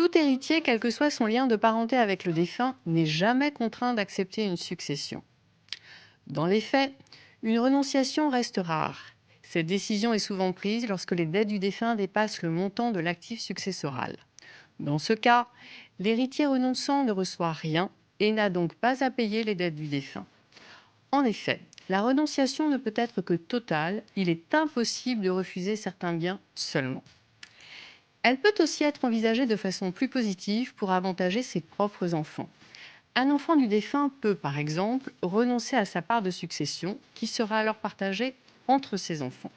Tout héritier, quel que soit son lien de parenté avec le défunt, n'est jamais contraint d'accepter une succession. Dans les faits, une renonciation reste rare. Cette décision est souvent prise lorsque les dettes du défunt dépassent le montant de l'actif successoral. Dans ce cas, l'héritier renonçant ne reçoit rien et n'a donc pas à payer les dettes du défunt. En effet, la renonciation ne peut être que totale, il est impossible de refuser certains biens seulement. Elle peut aussi être envisagée de façon plus positive pour avantager ses propres enfants. Un enfant du défunt peut, par exemple, renoncer à sa part de succession, qui sera alors partagée entre ses enfants.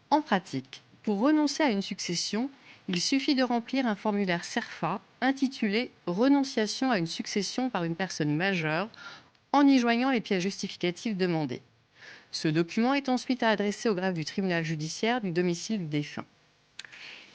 En pratique, pour renoncer à une succession, il suffit de remplir un formulaire CERFA intitulé Renonciation à une succession par une personne majeure en y joignant les pièces justificatives demandées. Ce document est ensuite à adresser au greffe du tribunal judiciaire du domicile du défunt.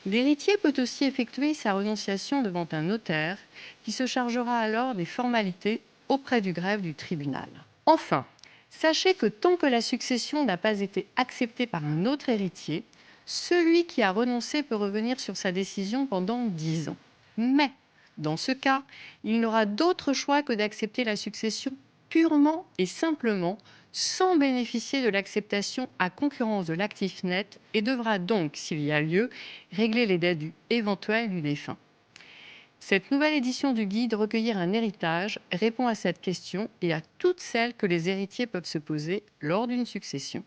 L'héritier peut aussi effectuer sa renonciation devant un notaire qui se chargera alors des formalités auprès du greffe du tribunal. Enfin, sachez que tant que la succession n'a pas été acceptée par un autre héritier, celui qui a renoncé peut revenir sur sa décision pendant 10 ans. Mais, dans ce cas, il n'aura d'autre choix que d'accepter la succession purement et simplement sans bénéficier de l'acceptation à concurrence de l'actif net et devra donc, s'il y a lieu, régler les dettes éventuelles du défunt. Cette nouvelle édition du guide Recueillir un héritage répond à cette question et à toutes celles que les héritiers peuvent se poser lors d'une succession.